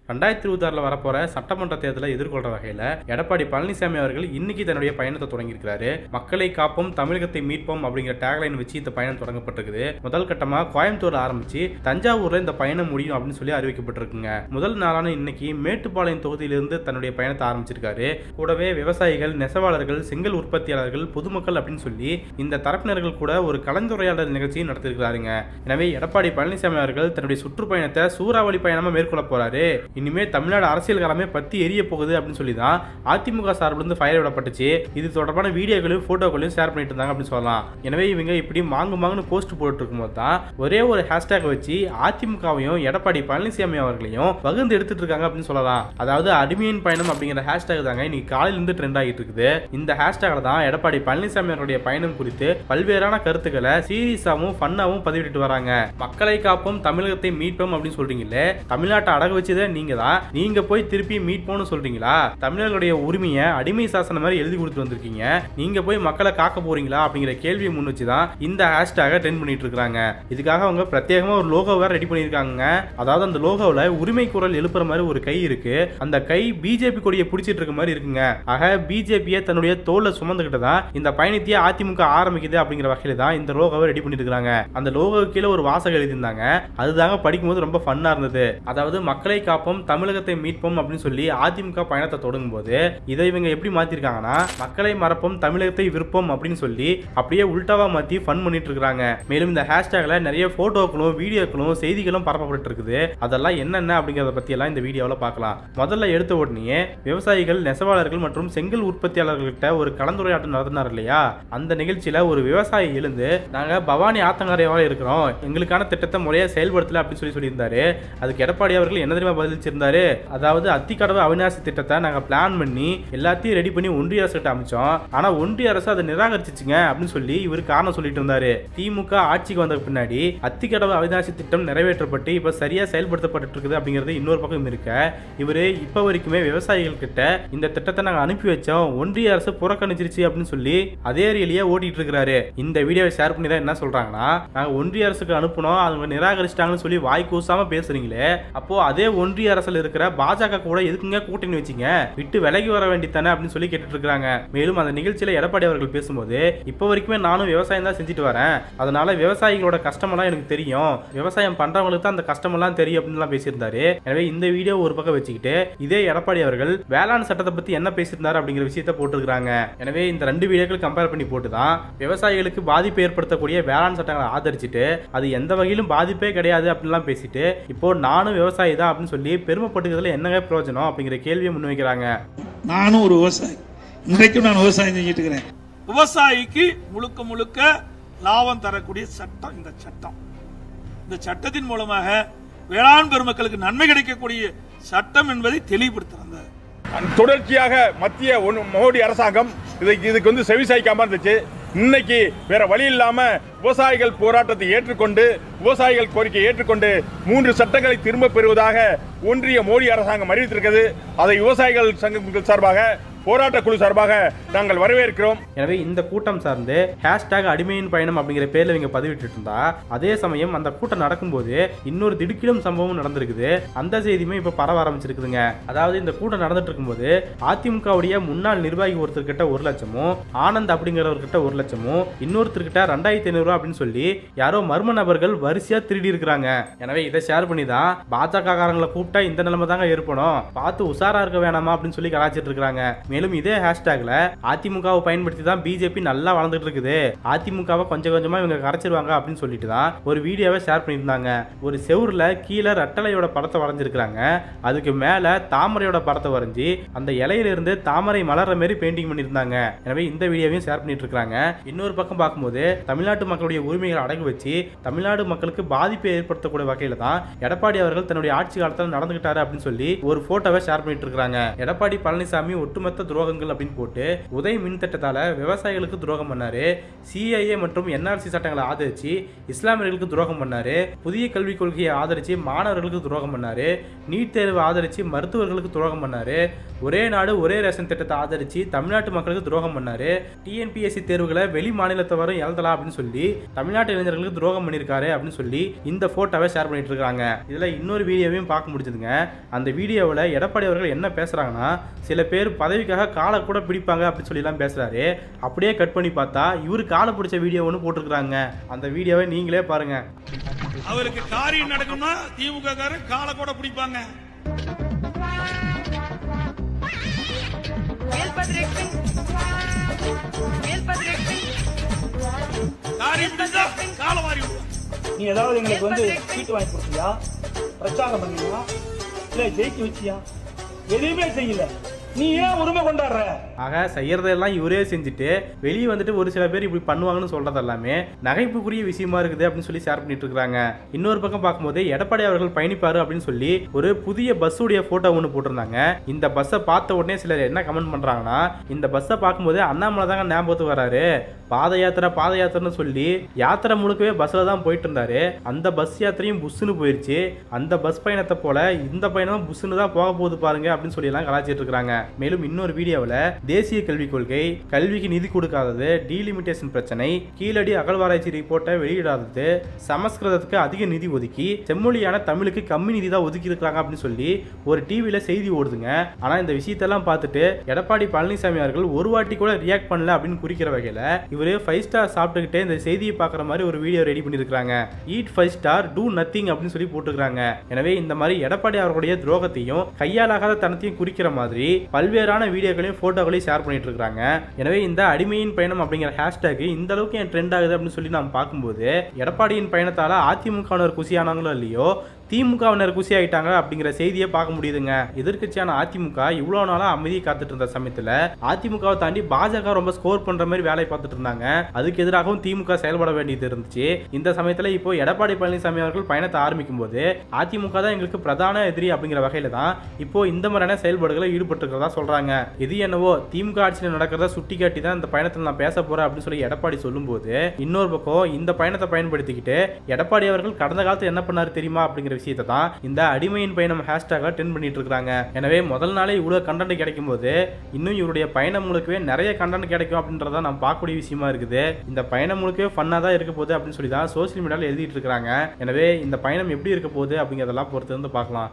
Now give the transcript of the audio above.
2026 வரப்போற சட்டமன்ற தேர்தலை எதிர்கொள்ற வகையில எடப்பாடி பழனிசாமி அவர்கள் இன்னைக்கு தன்னுடைய பயணத்தை தொடங்கி இருக்கிறாரு. மக்களை காப்போம், தமிழகத்தை மீட்போம் அப்படிங்கிற டேக்லைன் வச்சு இந்த பயணம் தொடங்கப்பட்டிருக்குது. முதல் கட்டமா கோயம்புத்தூர்ல ஆரம்பிச்சு தஞ்சாவூர்ல இந்த பயணம் முடியும் அப்படின்னு சொல்லி அறிவிக்கப்பட்டிருக்குங்க. முதல் நாளான இன்னைக்கு மேட்டுப்பாளையம் தொகுதியிலிருந்து தன்னுடைய பயணத்தை ஆரம்பிச்சிருக்காரு. கூடவே விவசாயிகள், நெசவாளர்கள், செங்கல் உற்பத்தியாளர்கள், பொதுமக்கள் அப்படின்னு சொல்லி இந்த தரப்பினர்கள் கூட ஒரு கலந்துரையாடல் நிகழ்ச்சியை நடத்திருக்கிறாருங்க. எனவே எடப்பாடி பழனிசாமி அவர்கள் தன்னுடைய சுற்றுப்பயணத்தை சூறாவளி பயணமா மேற்கொள்ள போறாரு. இனிமே தமிழ்நாடு அரசியல் களமே பத்தி எரிய போகுது அப்படின்னு சொல்லி தான் அதிமுக சார்பிலிருந்து ஃபயர் விடப்பட்டுச்சு. இது தொடர்பான வீடியோக்களையும் போட்டோக்களையும் ஷேர் பண்ணிட்டு இருந்தாங்க அப்படின்னு சொல்லலாம். எனவே இவங்க இப்படி மாங்குன்னு போஸ்ட் போட்டு இருக்கும்போது தான் ஒரே ஒரு ஹேஷ்டேக் வச்சு அதிமுகவையும் எடப்பாடி பழனிசாமி அவர்களையும் பகிர்ந்து எடுத்துட்டு இருக்காங்க அப்படின்னு சொல்லலாம். அதாவது அடிமையின் பயணம் அப்படிங்கிற ஹேஷ்டேக் தாங்க இன்னைக்கு காலையில இருந்து ட்ரெண்ட் ஆகிட்டு இருக்குது. இந்த ஹேஷ்டேக்ல தான் எடப்பாடி பழனிசாமி அவருடைய பயணம் குறித்து பல்வேறான கருத்துக்களை சீரியஸாவும் ஃபன்னாவும் பதிவிட்டு வராங்க. மக்களை காப்போம், தமிழகத்தை மீட்போம் அப்படின்னு சொல்றீங்களே, தமிழ்நாட்டை அடகு வச்சதே நீங்க போய் திருப்பி மீட்போம்னு சொல்றீங்களா? தமிழர்களுடைய உரிமையை அடிமை சாசனம் மாதிரி எழுதி கொடுத்து வந்திருக்கீங்க, நீங்க போய் மக்களை காக்க போறீங்களா அப்படிங்கிற கேள்வியை முன் வச்சுதான் இந்த ஹேஷ்டேகை ட்ரெண்ட் பண்ணிட்டு இருக்காங்க. இதுக்காக அவங்க பிரத்யேகமா ஒரு லோகோ வேற ரெடி பண்ணிருக்காங்க. அதாவது அந்த லோகோல உரிமை குரல் எழுப்புற மாதிரி ஒரு கை இருக்கு. அந்த கை பிஜேபி கொடியை பிடிச்சிட்டு இருக்க மாதிரி இருக்குங்க. ஆக பிஜேபியை தன்னுடைய தோல்ல சுமந்துகிட்டு தான் இந்த பயணத்தையே அதிமுக ஆரம்பிக்குது அப்படிங்கிற வகையில தான் இந்த லோகோவை ரெடி பண்ணிட்டு இருக்காங்க. அந்த லோகோ கீழே ஒரு வாசகம் எழுதியிருந்தாங்க. அதுதாங்க படிக்கும்போது ரொம்ப ஃபன்னா இருந்தது. அதாவது மக்களை காப்போம், தமிழகத்தை மீட்போம் அப்படின்னு சொல்லி அதிமுக பயணத்தை தொடங்கும் போது இதை இவங்க எப்படி மாத்திருக்காங்கன்னா மக்களை மறப்போம், தமிழகத்தை விற்போம் அப்படின்னு சொல்லி அப்படியே உல்டாவா மாத்தி ஃபன் பண்ணிட்டு இருக்காங்க. மேலும் இந்த ஹேஷ்டேக்ல நிறைய போட்டோக்களும் வீடியோக்களும் செய்திகளும் பரப்பப்பட்டு இருக்குது. அதெல்லாம் என்னென்ன அப்படிங்கறத பத்தி எல்லாம் இந்த வீடியோல பார்க்கலாம். முதல்ல எடுத்த உடனே விவசாயிகள், நெசவாளர்கள் மற்றும் செங்கல் உற்பத்தியாளர்கள்கிட்ட ஒரு கலந்துரையாடல் நடத்தினார் இல்லையா? அந்த நிகழ்ச்சியில ஒரு விவசாயி எழுந்து நாங்க பவானி ஆத்தங்கரையோட இருக்கிறோம், எங்களுக்கான திட்டத்தை முறையா செயல்படுத்தல அப்படின்னு சொல்லியிருந்தாரு. அதுக்கு எடப்பாடி அவர்கள் என்ன தெரியுமா பதிலளிச்சிருந்தாரு? அதாவது அத்திக்கடவு அவிநாசி திட்டத்தை நாங்க பிளான் பண்ணி எல்லாத்தையும் ரெடி பண்ணி ஒன்றிய அரசு கிட்ட அமைச்சோம், ஆனா ஒன்றிய அரசு அதை நிராகரிச்சுங்க அப்படின்னு சொல்லி இவர் காரணம் சொல்லிட்டு இருந்தாரு. திமுக ஆட்சிக்கு வந்த பின்னாடி அத்திக்கடவு அவிநாசி திட்டம் நிறைவேற்றப்பட்டு இப்ப சரியா செயல்படுத்தப்பட்டு இருக்குது அப்படிங்கிறது இன்னொரு பக்கம் இருக்க, இவரு இப்ப வரைக்குமே விவசாயிகள் கிட்ட இந்த திட்டத்தை நாங்க அனுப்பி வச்சோம், ஒன்றிய அரசு புறக்கணிச்சிருச்சு அப்படின்னு சொல்லி அதே ரீதியிலேயே ஓட்டிட்டு இருக்காரு. இந்த வீடியோவை ஷேர் பண்ணி தான் என்ன சொல்றாங்கன்னா, நாங்க ஒன்றிய அரசுக்கு அனுப்பணும், அவங்க நிராகரிச்சிட்டாங்கன்னு சொல்லி வாய் கூசாம பேசுறீங்களே, அப்போ அதே ஒன்றிய அரசுல இருக்கிற பாஜக கூட எதுக்குங்க கூட்டணி வச்சீங்க, விட்டு விலகி வர வேண்டித்தானே அப்படின்னு சொல்லி கேட்டுட்டு இருக்காங்க. மேலும் அந்த நிகழ்ச்சியில எடப்பாடி அவர்கள் பேசும்போது இப்ப வரைக்குமே நானும் விவசாயம் தான் செஞ்சுட்டு வரேன், அதனால விவசாயிகளோட கஷ்டம் எல்லாம் எனக்கு தெரியும், விவசாயம் பண்றவங்களுக்கு தான் அந்த கஷ்டம் எல்லாம் தெரியும் அப்படின்னு பேசியிருந்தாரு. எனவே இந்த வீடியோ ஒரு பக்கம் வச்சுக்கிட்டு இதே எடப்பாடி அவர்கள் வேளாண் சட்டத்தை பத்தி என்ன பேசியிருந்தாரு அப்படிங்கிற விஷயத்தை போட்டுருக்காங்க. எனவே இந்த ரெண்டு வீடியோக்கள் கம்பேர் பண்ணி போட்டுதான் விவசாயிகளுக்கு பாதிப்பு ஏற்படுத்தக்கூடிய வேளாண் சட்டங்களை ஆதரிச்சுட்டு அது எந்த வகையிலும் பாதிப்பே கிடையாது அப்படின்லாம் பேசிட்டு இப்போ நானும் விவசாயி தான் அப்படின்னு சொல்லி பெருமைப்பட்டுக்கிறதுல என்னங்க பிரயோஜனம் அப்படிங்கிற கேள்வியை முன்வைக்கிறாங்க. நானும் ஒரு விவசாயி, இன்றைக்கும் நான் விவசாயம் செஞ்சுட்டு இருக்கிறேன். விவசாயிக்கு முழுக்க முழுக்க லாபம் தரக்கூடிய சட்டம் இந்த சட்டம். இந்த சட்டத்தின் மூலமாக வேளாண் பெருமக்களுக்கு நன்மை கிடைக்கக்கூடிய சட்டம் என்பதை தெளிவுபடுத்துறாங்க. தொடர்ச்சியாக மத்திய மோடி அரசாங்கம் இதுக்கு செவிசாய்க்காம இருந்துச்சு. இன்னைக்கு வேற வழி இல்லாம விவசாயிகள் போராட்டத்தை ஏற்றுக்கொண்டு, விவசாயிகள் கோரிக்கையை ஏற்றுக்கொண்டு 3 சட்டங்களை திரும்ப பெறுவதாக ஒன்றிய மோடி அரசாங்கம் அறிவித்திருக்கிறது. அதை விவசாயிகள் சங்கங்கள் சார்பாக, போராட்ட குழு சார்பாக நாங்கள் வரவேற்கிறோம். எனவே இந்த கூட்டம் சார்ந்து ஹேஷ்டேக் அடிமையின் பயணம் அப்படிங்கிற பேர்ல இவங்க பதிவிட்டு இருந்தா, அதே சமயம் அந்த கூட்டம் நடக்கும்போது இன்னொரு திடுக்கிடும் சம்பவம் நடந்திருக்குது. அந்த செய்தியுமே இப்ப பரவ ஆரம்பிச்சிருக்குதுங்க. அதாவது இந்த கூட்டம் நடந்துட்டு இருக்கும்போது அதிமுகவுடைய முன்னாள் நிர்வாகி ஒருத்தர் கிட்ட 1 லட்சமும், ஆனந்த் அப்படிங்கிறவர்கிட்ட 1 லட்சமும், இன்னொருத்தர்கிட்ட 2500 ரூபாய் அப்படின்னு சொல்லி யாரோ மர்ம நபர்கள் வரிசையா திருடி இருக்காங்க. எனவே இதை ஷேர் பண்ணி தான் பாஜக காரங்களை கூப்பிட்டா இந்த நிலைமை தாங்க ஏற்படும், பார்த்து உஷாரா இருக்க வேணாமா அப்படின்னு சொல்லி கலாச்சிட்டு இருக்காங்க. மேலும் இதே ஹேஷ்டேக்ல அதிமுகவை பயன்படுத்தி தான் பிஜேபி நல்லா வளர்ந்துட்டு இருக்குது, அதிமுகவை கொஞ்சம் கொஞ்சமா இவங்க கரைச்சிருவாங்க அப்படின்னு சொல்லிட்டு தான் ஒரு வீடியோவை ஷேர் பண்ணியிருந்தாங்க. ஒரு செவுர்ல கீழே ரெட்டலையோட படத்தை வரைஞ்சிருக்காங்க, அதுக்கு மேல தாமரையோட படத்தை வரைஞ்சி அந்த இலையில இருந்து தாமரை மலர்ற மாதிரி பெயிண்டிங் பண்ணியிருந்தாங்க. எனவே இந்த வீடியோவையும் ஷேர் பண்ணிட்டு இருக்காங்க. இன்னொரு பக்கம் பார்க்கும்போது தமிழ்நாட்டு மக்களுடைய உரிமைகளை அடகு வச்சு தமிழ்நாடு மக்களுக்கு பாதிப்பை ஏற்படுத்தக்கூடிய வகையில தான் எடப்பாடி அவர்கள் தன்னுடைய ஆட்சி காலத்தில் நடந்துகிட்டாரு அப்படின்னு சொல்லி ஒரு போட்டோவை ஷேர் பண்ணிட்டு இருக்காங்க. எடப்பாடி பழனிசாமி ஒட்டுமொத்த ஒட்டுமொத்த துரோகங்கள் அப்படின்னு போட்டு உதய் மின் திட்டத்தால விவசாயிகளுக்கு துரோகம் பண்ணாரு, சிஐஏ மற்றும் என்ஆர்சி சட்டங்களை ஆதரிச்சு இஸ்லாமியர்களுக்கு துரோகம் பண்ணாரு, புதிய கல்விக் கொள்கையை ஆதரிச்சு மாணவர்களுக்கு துரோகம் பண்ணாரு, நீட் தேர்வு ஆதரிச்சு மருத்துவர்களுக்கு துரோகம் பண்ணாரு, ஒரே நாடு ஒரே ரேஷன் திட்டத்தை ஆதரிச்சு தமிழ்நாட்டு மக்களுக்கு துரோகம் பண்ணாரு, டிஎன்பிஎஸ்சி தேர்வுகளை வெளி மாநிலத்தவரும் எழுதலாம் அப்படின்னு சொல்லி தமிழ்நாட்டு இளைஞர்களுக்கு துரோகம் பண்ணியிருக்காரு அப்படின்னு சொல்லி இந்த போட்டோவை ஷேர் பண்ணிட்டு இருக்காங்க. இதுல இன்னொரு வீடியோவையும் பார்க்க முடிஞ்சதுங்க. அந்த வீடியோவில் எடப்பாடி அவர்கள் என்ன பேசுறாங்கன்னா, சில பேர் பதவிக்காக காலை கூட பிடிப்பாங்க அப்படின்னு சொல்லி எல்லாம் பேசுறாரு. அப்படியே கட் பண்ணி பார்த்தா இவரு காலை பிடிச்ச வீடியோ ஒன்று போட்டிருக்காங்க. அந்த வீடியோவை நீங்களே பாருங்க. அவருக்கு காரியம் நடக்கும்னா திமுக காரர் காலை கூட பிடிப்பாங்க. காலை மாறி நீ ஏதாவது எங்களுக்கு வந்து சீட்டு வாங்கி கொடுத்தியா, பிரச்சாரம் பண்ணியா, இல்ல ஜெயிக்க வச்சியா? எதுவுமே செய்யல. நீ ஏன் உரிமை கொண்டாடுற? ஆக செய்யறதெல்லாம் இவரே செஞ்சுட்டு வெளியே வந்துட்டு ஒரு சில பேர் இப்படி பண்ணுவாங்கன்னு சொல்றது எல்லாமே நகைப்புக்குரிய விஷயமா இருக்குது அப்படின்னு சொல்லி ஷேர் பண்ணிட்டு இருக்காங்க. இன்னொரு பக்கம் பார்க்கும்போது எடப்பாடி அவர்கள் பயணிப்பாரு அப்படின்னு சொல்லி ஒரு புதிய பஸ்ஸுடைய போட்டோ ஒன்று போட்டிருந்தாங்க. இந்த பஸ்ஸை பார்த்த உடனே சிலர் என்ன கமெண்ட் பண்றாங்கன்னா, இந்த பஸ்ஸை பார்க்கும்போது அண்ணாமலை தாங்க ஞாபகத்துக்கு வராரு, பாத யாத்திரைன்னு சொல்லி யாத்திரை முழுக்கவே பஸ்ல தான் போயிட்டு இருந்தாரு, அந்த பஸ் யாத்திரையும் புஷ்னு போயிருச்சு, அந்த பஸ் பயணத்தை போல இந்த பயணமும் புஷ்னு தான் போக போகுது பாருங்க அப்படின்னு சொல்லி எல்லாம் கலாச்சிட்டு இருக்காங்க. மேலும் இன்னொரு வீடியோவில் தேசிய கல்விக் கொள்கை, கல்விக்கு நிதி கொடுக்காதது, டீலிமிட்டேஷன் பிரச்சனை, கீழடி அகழ்வாராய்ச்சி ரிப்போர்ட்டை வெளியிடாதது, சமஸ்கிருதத்துக்கு அதிக நிதி ஒதுக்கி செம்மொழியான தமிழுக்கு கம்மி நிதி தான் ஒதுக்கி இருக்காங்க அப்படின்னு சொல்லி ஒரு டிவியில செய்தி ஓடுதுங்க. ஆனா இந்த விஷயத்தெல்லாம் பார்த்துட்டு எடப்பாடி பழனிசாமி அவர்கள் ஒரு வாட்டி கூட ரியாக்ட் பண்ணல அப்படின்னு குறிக்கிற வகையில இவரு 5 ஸ்டார் சாப்பிட்டுக்கிட்டே இந்த செய்தியை பார்க்குற மாதிரி ஒரு வீடியோ ரெடி பண்ணியிருக்காங்க. ஈட் 5 ஸ்டார் டூ நத்திங் அப்படின்னு சொல்லி போட்டுக்கிறாங்க. எனவே இந்த மாதிரி எடப்பாடி அவர்களுடைய துரோகத்தையும் கையாலாகாத தனத்தையும் குறிக்கிற மாதிரி பல்வேறான வீடியோக்களையும் போட்டோக்களையும் ஷேர் பண்ணிட்டு இருக்காங்க. எனவே இந்த அடிமையின் பயணம் அப்படிங்கிற ஹேஷ்டேக் இந்த அளவுக்கு என் ட்ரெண்ட் ஆகுது அப்படின்னு சொல்லி நாம் பார்க்கும்போது எடப்பாடியின் பயணத்தால அதிமுகவினர் குசியானாங்களோ இல்லையோ திமுகவினர் குசி ஆயிட்டாங்க அப்படிங்கிற செய்தியை பார்க்க முடியுதுங்க. எதிர்க்கட்சியான அதிமுக இவ்வளவு நாளா அமைதியை காத்துட்டு இருந்த சமயத்துல அதிமுகவை தாண்டி பாஜக ரொம்ப ஸ்கோர் பண்ற மாதிரி வேலை பார்த்துட்டு இருந்தாங்க. அதுக்கு எதிராகவும் திமுக செயல்பட வேண்டியது இருந்துச்சு. இந்த சமயத்துல இப்போ எடப்பாடி பழனிசாமி அவர்கள் பயணத்தை ஆரம்பிக்கும் போது அதிமுக தான் எங்களுக்கு பிரதான எதிரி அப்படிங்கிற வகையில தான் இப்போ இந்த மாதிரியான செயல்பாடுகளை ஈடுபட்டு இருக்கிறதா சொல்றாங்க. இது என்னவோ திமுக ஆட்சியில் நடக்கிறத சுட்டி காட்டி தான் இந்த பயணத்தில் நான் பேச போறேன் அப்படின்னு சொல்லி எடப்பாடி சொல்லும் போது, இன்னொரு பக்கம் இந்த பயணத்தை பயன்படுத்திக்கிட்டு எடப்பாடி அவர்கள் கடந்த காலத்தில் என்ன பண்ணாரு தெரியுமா அப்படிங்கிற விஷயத்தை தான் இந்த அடிமையின் பயணம் ஹேஷ்டாக ட்ரெண்ட் பண்ணிட்டு இருக்காங்க. எனவே முதல் நாளே இவ்வளவு கண்டென்ட் கிடைக்கும் போது இன்னும் இவருடைய பயணம் முழுக்கவே நிறைய கண்டென்ட் கிடைக்கும் அப்படின்றத நம்ம பார்க்கக்கூடிய விஷயமா இருக்குது. இந்த பயணம் முழுக்கவே ஃபன்னா தான் இருக்க போகுது அப்படின்னு சொல்லி தான் சோசியல் மீடியாவில் எழுதிட்டு இருக்காங்க. எனவே இந்த பயணம் எப்படி இருக்க போகுது அப்படிங்கிறதெல்லாம் பொறுத்து வந்து பார்க்கலாம்.